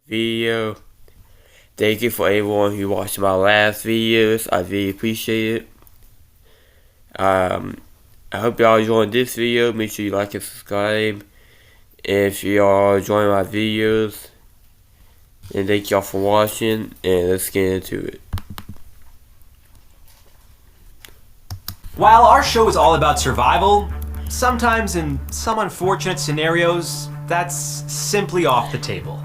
video. Thank you for everyone who watched my last videos. I really appreciate it. I hope y'all enjoyed this video. Make sure you like and subscribe. If y'all enjoying my videos, and thank y'all for watching, and let's get into it. While our show is all about survival, sometimes in some unfortunate scenarios, that's simply off the table.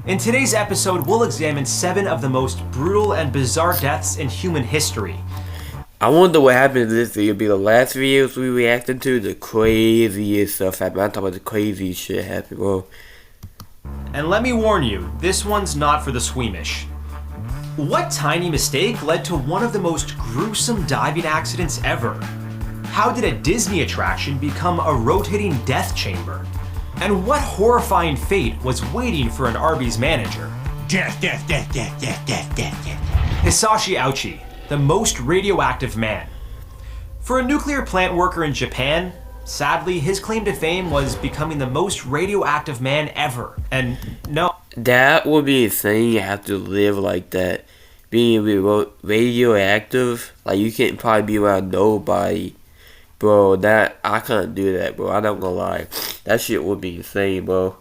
In today's episode, we'll examine 7 of the most brutal and bizarre deaths in human history. I wonder what happened to this video. Be the last videos we reacted to, the craziest stuff happened. I'm talking about the craziest shit happened, bro. And let me warn you, this one's not for the squeamish. What tiny mistake led to one of the most gruesome diving accidents ever? How did a Disney attraction become a rotating death chamber? And what horrifying fate was waiting for an Arby's manager? Death, death, death, death, death, death, death, death. Hisashi Ouchi, the most radioactive man. For a nuclear plant worker in Japan, sadly, his claim to fame was becoming the most radioactive man ever. And no, That would be insane. You have to live like that. Being radioactive, like you can't probably be around nobody. Bro, that, I couldn't do that, bro. I'm not gonna lie. That shit would be insane, bro.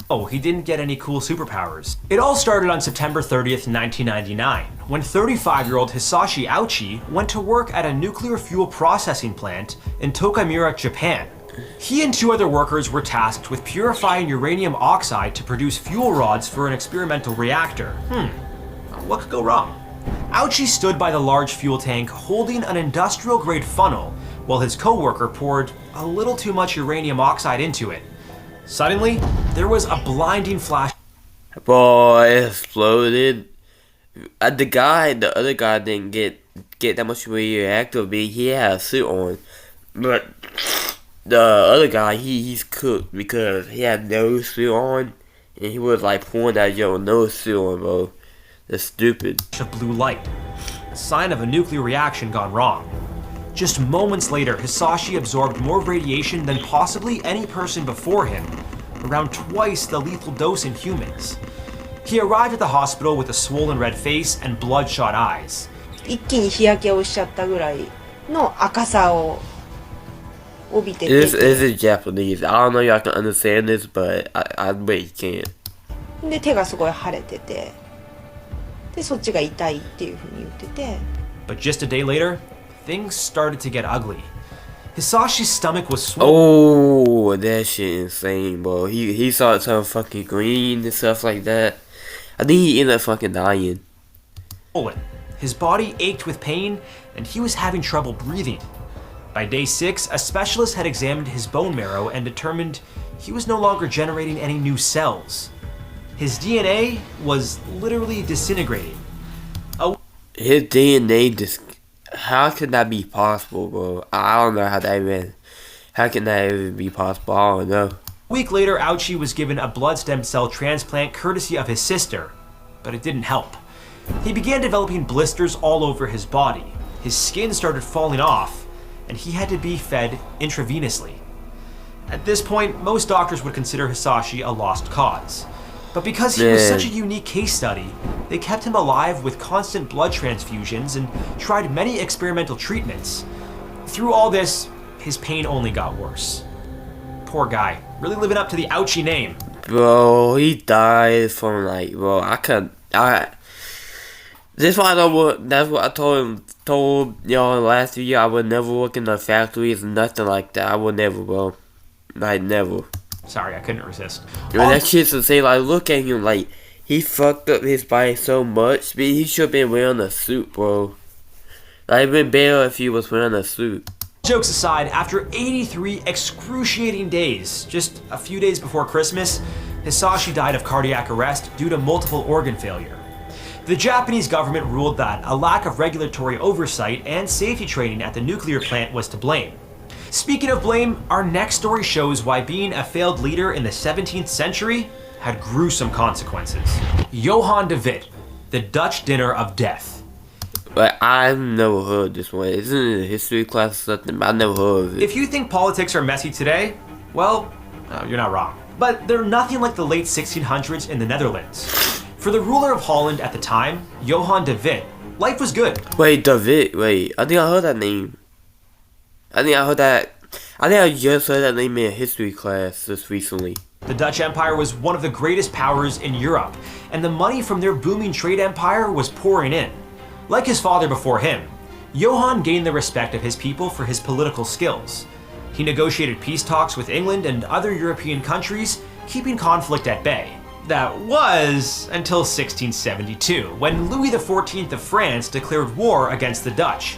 oh, he didn't get any cool superpowers. It all started on September 30th, 1999, when 35-year-old Hisashi Ouchi went to work at a nuclear fuel processing plant in Tokamura, Japan. He and 2 other workers were tasked with purifying uranium oxide to produce fuel rods for an experimental reactor. What could go wrong? Ouchi stood by the large fuel tank holding an industrial-grade funnel while his co-worker poured a little too much uranium oxide into it. Suddenly, there was a blinding flash. Bro, it exploded. The other guy didn't get that much radioactive. He had a suit on, but the other guy, he's cooked because he had no suit on, and he was like pouring that yo no suit on, bro. That's stupid. Of blue light, a sign of a nuclear reaction gone wrong. Just moments later, Hisashi absorbed more radiation than possibly any person before him, around twice the lethal dose in humans. He arrived at the hospital with a swollen red face and bloodshot eyes. 一気に日焼けをしちゃったぐらいの赤さを帯びてて This is Japanese. I don't know y'all can understand this, but I bet you can't. で手がすごい腫れててでそっちが痛いっていう風に言ってて But just a day later, things started to get ugly. Hisashi's stomach was swollen. Oh, that shit insane, bro. He saw it turn fucking green and stuff like that. I think he ended up fucking dying. His body ached with pain, and he was having trouble breathing. By day 6, a specialist had examined his bone marrow and determined he was no longer generating any new cells. His DNA was literally disintegrating. His DNA just... How could that be possible, bro? I don't know how can that even be possible? I don't know. A week later, Ouchi was given a blood stem cell transplant courtesy of his sister, but it didn't help. He began developing blisters all over his body. His skin started falling off, and he had to be fed intravenously. At this point, most doctors would consider Hisashi a lost cause. But because he was such a unique case study, they kept him alive with constant blood transfusions and tried many experimental treatments. Through all this, his pain only got worse. Poor guy, really living up to the Ouchi name. Bro, he died from like, bro, that's why that's what I told y'all in the last video. I would never work in the factories, nothing like that. I would never, bro. Like, never. Sorry, I couldn't resist. Yo, that shit's insane. Like, look at him. Like, he fucked up his body so much. But he should have been wearing a suit, bro. Like, it'd been better if he was wearing a suit. Jokes aside, after 83 excruciating days, just a few days before Christmas, Hisashi died of cardiac arrest due to multiple organ failure. The Japanese government ruled that a lack of regulatory oversight and safety training at the nuclear plant was to blame. Speaking of blame, our next story shows why being a failed leader in the 17th century had gruesome consequences. Johan de Witt, the Dutch dinner of death. But I've never heard this one. Isn't it a history class or something? I never heard of it. If you think politics are messy today, well, you're not wrong. But they're nothing like the late 1600s in the Netherlands. For the ruler of Holland at the time, Johan de Witt, life was good. Wait, David. Wait, I think I heard that name. I think I just heard that name in a history class just recently. The Dutch Empire was one of the greatest powers in Europe, and the money from their booming trade empire was pouring in. Like his father before him, Johan gained the respect of his people for his political skills. He negotiated peace talks with England and other European countries, keeping conflict at bay. That was until 1672, when Louis XIV of France declared war against the Dutch.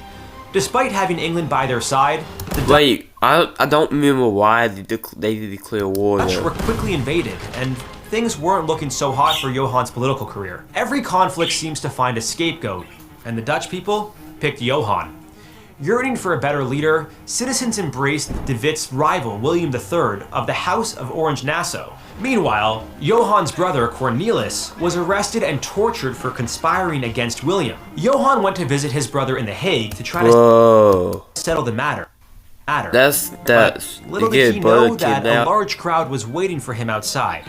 Despite having England by their side, the Wait, I don't remember why they declared war. Dutch Though. were quickly invaded, and things weren't looking so hot for Johan's political career. Every conflict seems to find a scapegoat, and the Dutch people picked Johan. Yearning for a better leader, citizens embraced de Witt's rival William III of the House of Orange-Nassau. Meanwhile, Johan's brother Cornelis was arrested and tortured for conspiring against William. Johan went to visit his brother in The Hague to try to settle the matter. That's Little did he know that a large crowd was waiting for him outside.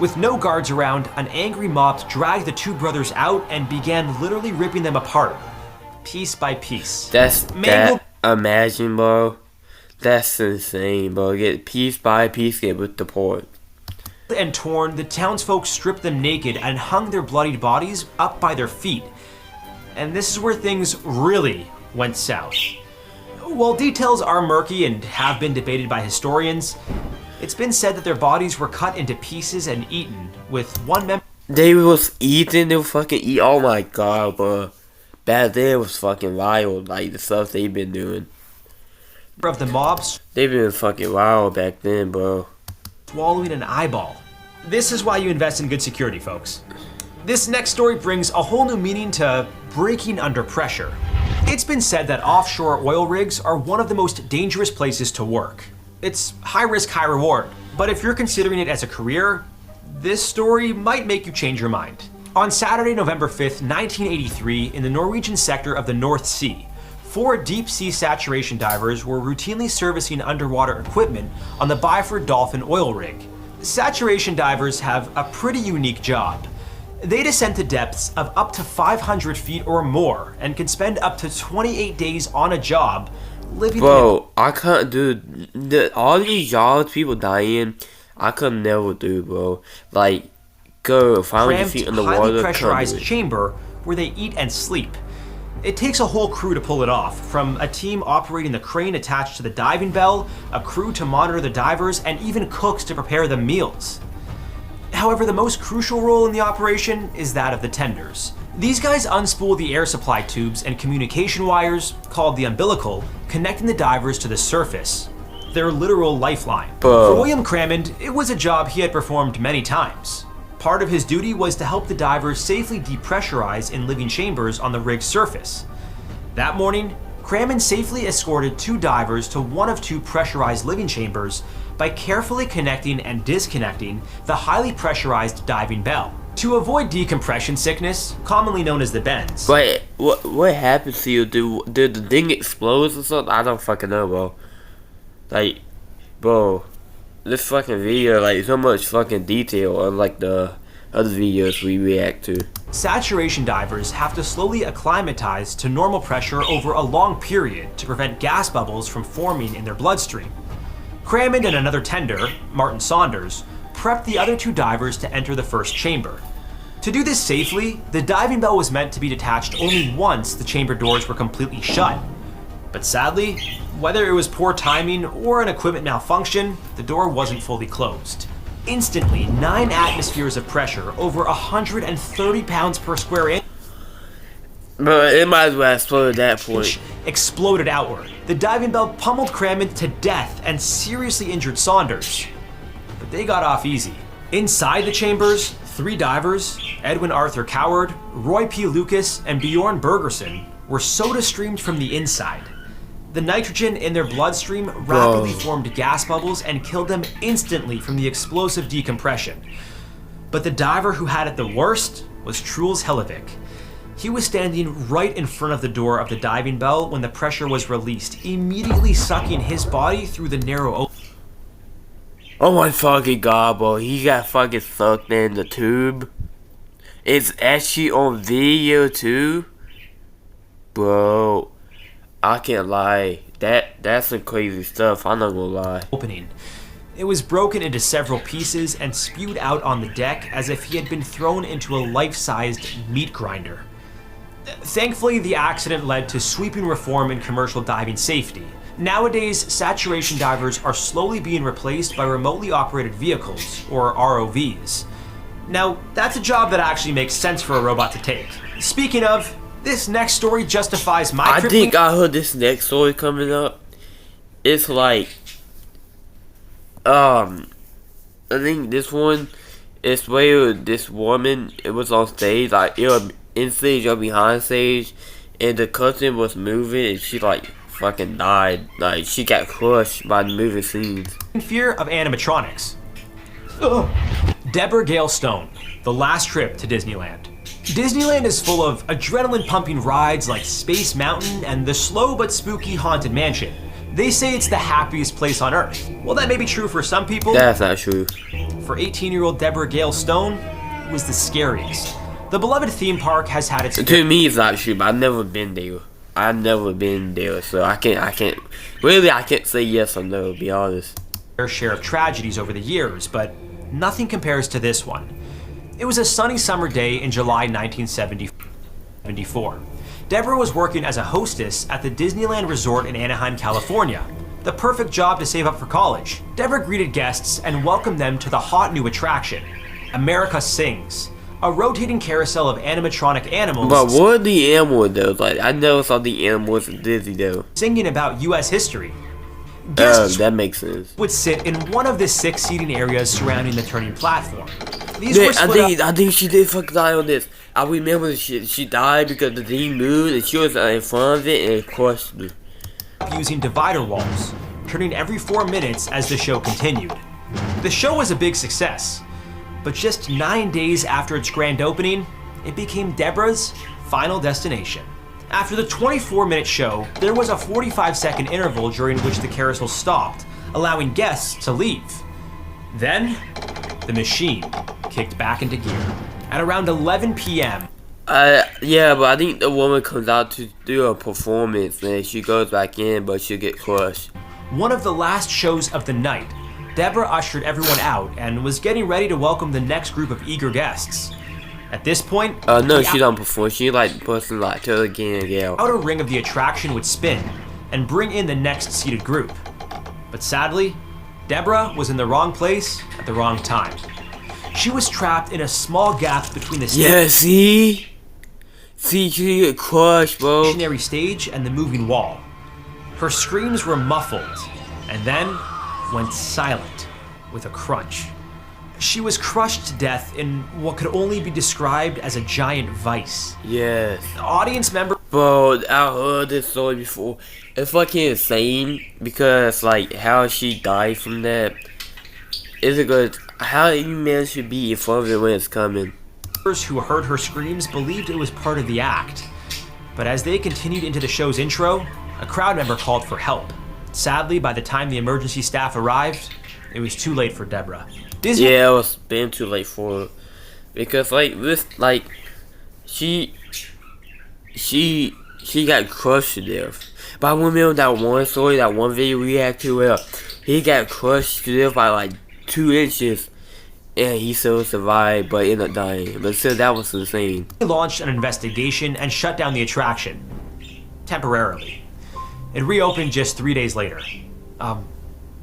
With no guards around, an angry mob dragged the two brothers out and began literally ripping them apart, piece by piece. Imagine, bro. That's insane, bro. Get piece by piece, get ripped apart. And torn, the townsfolk stripped them naked and hung their bloodied bodies up by their feet. And this is where things really went south. While details are murky and have been debated by historians, it's been said that their bodies were cut into pieces and eaten, with one member They was eating, they were fucking eat. Oh my god, bro. Back then was fucking wild, like the stuff they been doing. of the mobs They been fucking wild back then, bro. swallowing an eyeball. This is why you invest in good security, folks. This next story brings a whole new meaning to breaking under pressure. It's been said that offshore oil rigs are one of the most dangerous places to work. It's high risk, high reward, but if you're considering it as a career, this story might make you change your mind. On Saturday, November 5th, 1983, in the Norwegian sector of the North Sea, 4 deep-sea saturation divers were routinely servicing underwater equipment on the Byford Dolphin oil rig. Saturation divers have a pretty unique job. They descend to depths of up to 500 feet or more and can spend up to 28 days on a job living Bro, I can't do all these jobs people dying. I could never do, bro. Like, go 500 feet in the water. Highly pressurized chamber where they eat and sleep. It takes a whole crew to pull it off, from a team operating the crane attached to the diving bell, a crew to monitor the divers, and even cooks to prepare them meals. However, the most crucial role in the operation is that of the tenders. These guys unspool the air supply tubes and communication wires, called the umbilical, connecting the divers to the surface. Their literal lifeline. For William Crammond, it was a job he had performed many times. Part of his duty was to help the divers safely depressurize in living chambers on the rig's surface. That morning, Crammond safely escorted 2 divers to one of 2 pressurized living chambers by carefully connecting and disconnecting the highly pressurized diving bell. To avoid decompression sickness, commonly known as the bends. Wait, what happens to you? Did the thing explode or something? I don't fucking know, bro. Like, bro, this fucking video, like, so much fucking detail unlike the other videos we react to. Saturation divers have to slowly acclimatize to normal pressure over a long period to prevent gas bubbles from forming in their bloodstream. Crammond and another tender, Martin Saunders, prepped the other 2 divers to enter the first chamber. To do this safely, the diving bell was meant to be detached only once the chamber doors were completely shut. But sadly, whether it was poor timing or an equipment malfunction, the door wasn't fully closed. Instantly, 9 atmospheres of pressure, over 130 pounds per square inch, But it might as well explode at that point. exploded outward. The diving bell pummeled Crammond to death and seriously injured Saunders. But they got off easy. Inside the chambers, 3 divers, Edwin Arthur Coward, Roy P. Lucas, and Bjorn Bergerson, were soda streamed from the inside. The nitrogen in their bloodstream rapidly formed gas bubbles and killed them instantly from the explosive decompression. But the diver who had it the worst was Truls Hellevik. He was standing right in front of the door of the diving bell when the pressure was released, immediately sucking his body through the narrow opening. Oh my fucking god, bro. He got fucking sucked in the tube. It's actually on video too. Bro, I can't lie. That's some crazy stuff. I'm not gonna lie. Opening. It was broken into several pieces and spewed out on the deck as if he had been thrown into a life-sized meat grinder. Thankfully, the accident led to sweeping reform in commercial diving safety. Nowadays, saturation divers are slowly being replaced by remotely operated vehicles, or ROVs. Now, that's a job that actually makes sense for a robot to take. Speaking of, this next story justifies my I think I heard this next story coming up. It's like, I think this one is where this woman, it was on stage, like, it was in stage or behind stage, and the curtain was moving, and she, like, fucking died. Like, she got crushed by the moving scenes. In fear of animatronics. Ugh. Deborah Gale Stone, The Last Trip to Disneyland. Disneyland is full of adrenaline-pumping rides like Space Mountain and the slow but spooky Haunted Mansion. They say it's the happiest place on Earth. Well, that may be true for some people. That's not true. For 18-year-old Deborah Gale Stone, it was the scariest. The beloved theme park has had its... To me, it's not true, but I've never been there. So I can't say yes or no, to be honest. fair share of tragedies over the years, but nothing compares to this one. It was a sunny summer day in July 1974. Deborah was working as a hostess at the Disneyland Resort in Anaheim, California. The perfect job to save up for college. Deborah greeted guests and welcomed them to the hot new attraction, America Sings, a rotating carousel of animatronic animals. But what are the animals though? Like, I never saw the animals in Disney though. Singing about U.S. history. Guests that makes sense. would sit in one of the 6 seating areas surrounding the turning platform. These Yeah, were split up I think she did fucking die on this. I remember she died because the thing moved and she was in front of it and it crushed me. using divider walls, turning every 4 minutes as the show continued. The show was a big success, but just 9 days after its grand opening, it became Deborah's final destination. After the 24-minute show, there was a 45-second interval during which the carousel stopped, allowing guests to leave. Then, the machine kicked back into gear. At around 11 p.m., yeah, but I think the woman comes out to do a performance and she goes back in, but she'll get crushed. one of the last shows of the night, Deborah ushered everyone out and was getting ready to welcome the next group of eager guests. At this point, No, the she don't perform. She like person like to again, yeah. outer ring of the attraction would spin and bring in the next seated group. But sadly, Deborah was in the wrong place at the wrong time. She was trapped in a small gap between the Yeah, see, she get crushed, bro. stationary stage and the moving wall. Her screams were muffled and then went silent with a crunch. She was crushed to death in what could only be described as a giant vice. Yes, The audience member bro. I heard this story before. It's fucking insane because like how she died from that. Is it good? How you manage to be in front of it when it's coming? who heard her screams believed it was part of the act. But as they continued into the show's intro, a crowd member called for help. Sadly, by the time the emergency staff arrived, it was too late for Deborah. Disney Yeah, it was been too late for her because like this, like she got crushed to death. But I remember that one story, that one video we had to where he got crushed to death by like 2 inches, and he still survived, but ended up dying. But still, that was insane. launched an investigation and shut down the attraction. Temporarily. It reopened just 3 days later. Are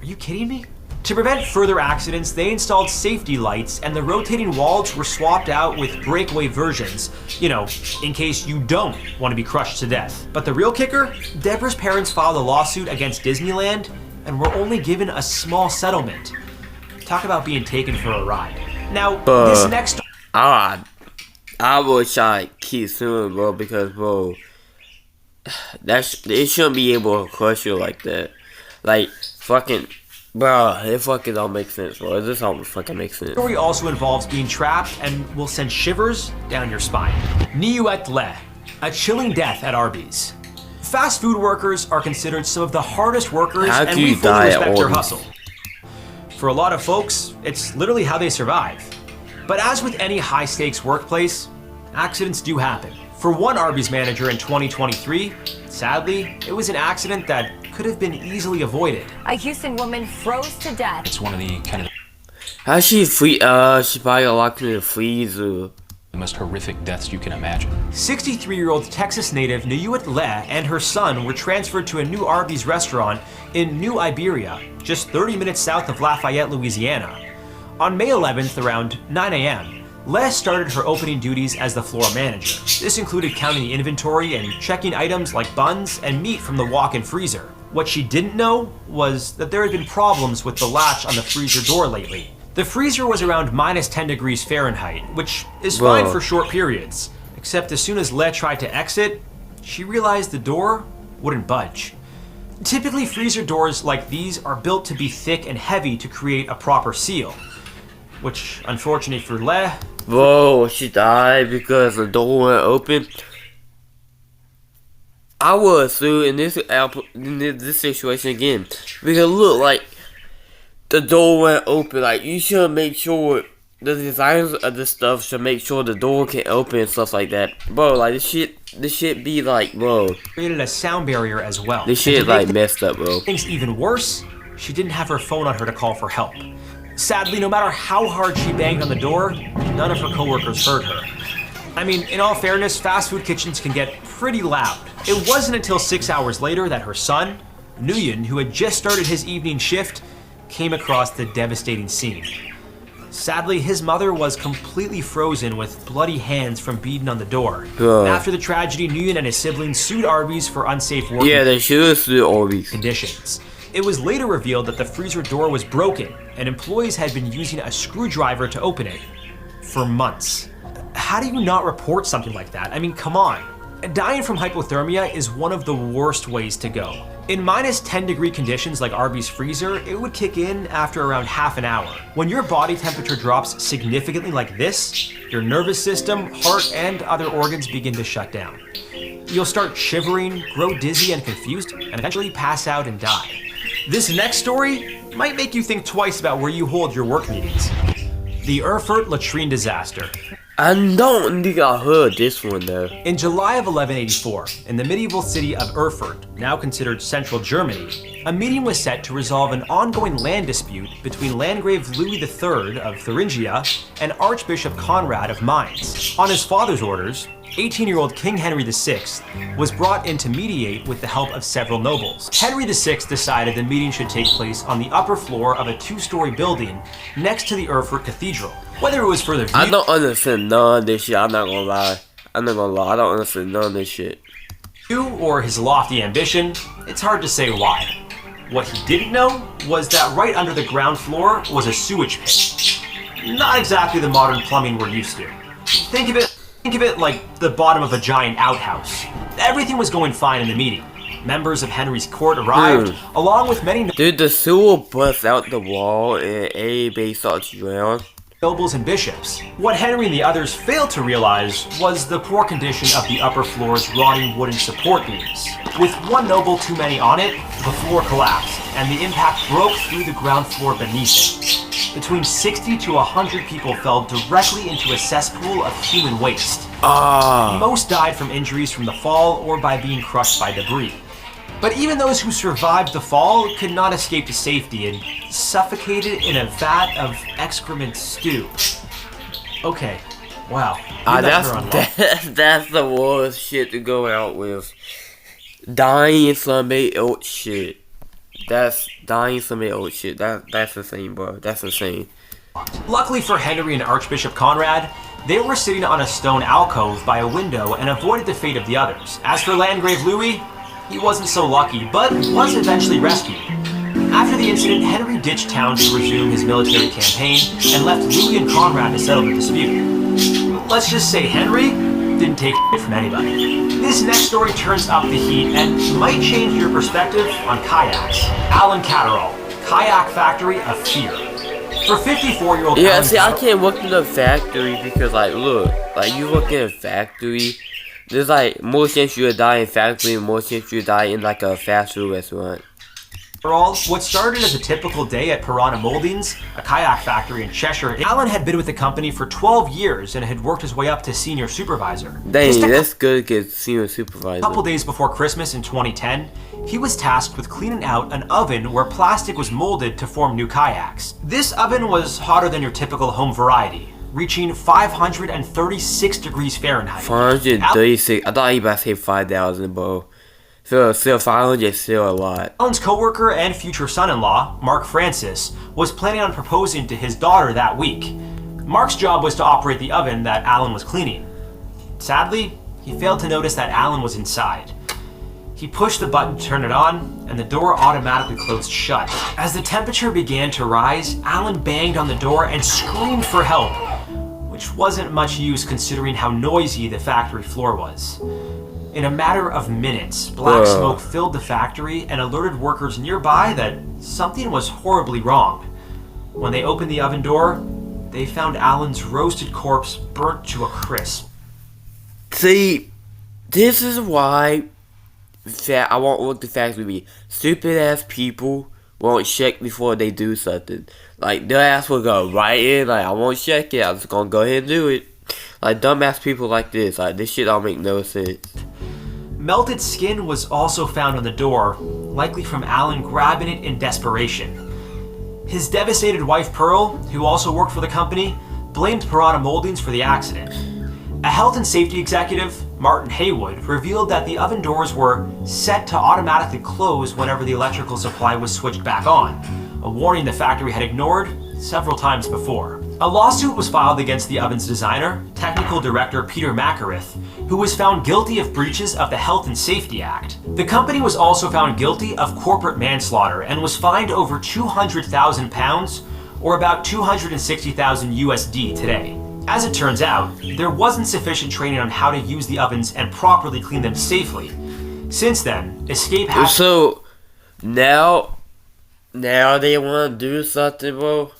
you kidding me? To prevent further accidents, they installed safety lights and the rotating walls were swapped out with breakaway versions, in case you don't want to be crushed to death. But the real kicker? Deborah's parents filed a lawsuit against Disneyland and were only given a small settlement. Talk about being taken for a ride. Now, this next I wish I keep suing, bro, because bro, it shouldn't be able to crush you like that. Like fucking. Bro, it fucking don't make sense, bro. This don't fucking make sense. story also involves being trapped and will send shivers down your spine. Niuet Le, a chilling death at Arby's. Fast food workers are considered some of the hardest workers How and do we you fully die at respect their Arby's? hustle. For a lot of folks, it's literally how they survive. But as with any high-stakes workplace, accidents do happen. For one Arby's manager in 2023, sadly, it was an accident that could have been easily avoided. A Houston woman froze to death. It's one of the kind of How she free? She probably got locked in the freezer. the most horrific deaths you can imagine. 63-year-old Texas native Nuyuit Le and her son were transferred to a new Arby's restaurant in New Iberia, just 30 minutes south of Lafayette, Louisiana. On May 11th, around 9 a.m., Les started her opening duties as the floor manager. This included counting the inventory and checking items like buns and meat from the walk-in freezer. What she didn't know was that there had been problems with the latch on the freezer door lately. The freezer was around minus 10 degrees Fahrenheit, which is fine Whoa. for short periods. Except as soon as Le tried to exit, she realized the door wouldn't budge. Typically, freezer doors like these are built to be thick and heavy to create a proper seal, which, unfortunately for Le, Whoa, she died because the door went open. I would assume in this situation again, because it looked like the door went open. Like, you should make sure the designers of this stuff should make sure the door can open and stuff like that. Bro, like this shit be like, bro, created a sound barrier as well. this shit And to make like messed up, bro. things even worse, she didn't have her phone on her to call for help. Sadly, no matter how hard she banged on the door, none of her coworkers heard her. I mean, in all fairness, fast food kitchens can get pretty loud. It wasn't until 6 hours later that her son, Nguyen, who had just started his evening shift, came across the devastating scene. Sadly, his mother was completely frozen with bloody hands from beating on the door. Ugh. After the tragedy, Nguyen and his siblings sued Arby's for unsafe working Yeah, they should have sued Arby's. conditions. It was later revealed that the freezer door was broken and employees had been using a screwdriver to open it for months. How do you not report something like that? I mean, come on. Dying from hypothermia is one of the worst ways to go. In minus 10 degree conditions like Arby's freezer, it would kick in after around half an hour. When your body temperature drops significantly like this, your nervous system, heart, and other organs begin to shut down. You'll start shivering, grow dizzy and confused, and eventually pass out and die. This next story might make you think twice about where you hold your work meetings. The Erfurt latrine disaster. I don't think I heard this one though. In July of 1184, in the medieval city of Erfurt, now considered central Germany, a meeting was set to resolve an ongoing land dispute between Landgrave Louis III of Thuringia and Archbishop Conrad of Mainz. On his father's orders, 18-year-old King Henry VI was brought in to mediate with the help of several nobles. Henry VI decided the meeting should take place on the upper floor of a two-story building next to the Erfurt Cathedral. Whether it was for the view I don't understand none of this shit. I'm not gonna lie. I don't understand none of this shit. or his lofty ambition, it's hard to say why. What he didn't know was that right under the ground floor was a sewage pit. Not exactly the modern plumbing we're used to. Think of it like the bottom of a giant outhouse. Everything was going fine in the meeting. Members of Henry's court arrived, along with many Dude, the sewer bust out the wall and everybody started to drown. nobles and bishops. What Henry and the others failed to realize was the poor condition of the upper floor's rotting wooden support beams. With one noble too many on it, the floor collapsed, and the impact broke through the ground floor beneath it. Between 60 to 100 people fell directly into a cesspool of human waste. Most died from injuries from the fall or by being crushed by debris. But even those who survived the fall could not escape to safety and suffocated in a vat of excrement stew. Okay, wow. Leave that for unlocked. That's the worst shit to go out with. Dying in somebody else shit. That's dying in somebody else shit. That's insane, bro. That's insane. Luckily for Henry and Archbishop Conrad, they were sitting on a stone alcove by a window and avoided the fate of the others. As for Landgrave Louis, he wasn't so lucky, but was eventually rescued. After the incident, Henry ditched town to resume his military campaign and left Louis and Conrad to settle the dispute. Let's just say Henry didn't take it from anybody. This next story turns up the heat and might change your perspective on kayaks. Alan Catterall, Kayak Factory of Fear. For 54-year-old Yeah, Alan see, I Catterall- can't work in a factory because, like, look, like, you work in a factory, there's, like, more chance you would die in factory and more chance you would die in, like, a fast food restaurant. Overall, what started as a typical day at Piranha Moldings, a kayak factory in Cheshire, Allen had been with the company for 12 years and had worked his way up to senior supervisor. Dang, that's good to get senior supervisor. A couple days before Christmas in 2010, he was tasked with cleaning out an oven where plastic was molded to form new kayaks. This oven was hotter than your typical home variety, reaching 536 degrees Fahrenheit. 536. I thought you about to say 5,000, bro. Still 500 is still a lot. Allen's co-worker and future son-in-law, Mark Francis, was planning on proposing to his daughter that week. Mark's job was to operate the oven that Allen was cleaning. Sadly, he failed to notice that Allen was inside. He pushed the button to turn it on, and the door automatically closed shut. As the temperature began to rise, Allen banged on the door and screamed for help, which wasn't much use considering how noisy the factory floor was. In a matter of minutes, black smoke filled the factory and alerted workers nearby that something was horribly wrong. When they opened the oven door, they found Allen's roasted corpse burnt to a crisp. See, this is why I want the factory to be. Stupid ass people won't check before they do something. Like, their ass will go right in, like, I won't check it, I'm just gonna go ahead and do it. Like, dumbass people like this, like, this shit don't make no sense. Melted skin was also found on the door, likely from Allen grabbing it in desperation. His devastated wife Pearl, who also worked for the company, blamed Piranha Moldings for the accident. A health and safety executive, Martin Haywood, revealed that the oven doors were set to automatically close whenever the electrical supply was switched back on, a warning the factory had ignored several times before. A lawsuit was filed against the oven's designer, technical director Peter Macarith, who was found guilty of breaches of the Health and Safety Act. The company was also found guilty of corporate manslaughter and was fined over £200,000, or about 260,000 USD today. As it turns out, there wasn't sufficient training on how to use the ovens and properly clean them safely. Since then, escape hatches. So now they want to do something, bro.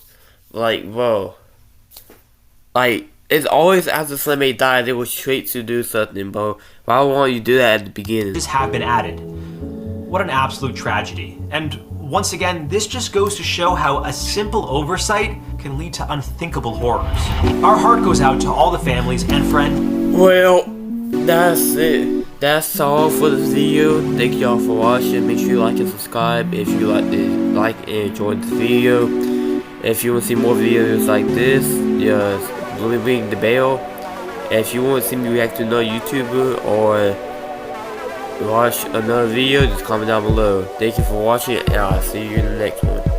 Like, bro. Like, it's always after somebody died, they were straight to do something, bro. Why won't you do that at the beginning? Have been added. What an absolute tragedy. And once again, this just goes to show how a simple oversight can lead to unthinkable horrors. Our heart goes out to all the families and friends. Well, that's it. That's all for this video. Thank y'all for watching. Make sure you like and subscribe if you like and enjoyed this video. If you want to see more videos like this, just ring the bell. If you want to see me react to another YouTuber or watch another video, just comment down below. Thank you for watching, and I'll see you in the next one.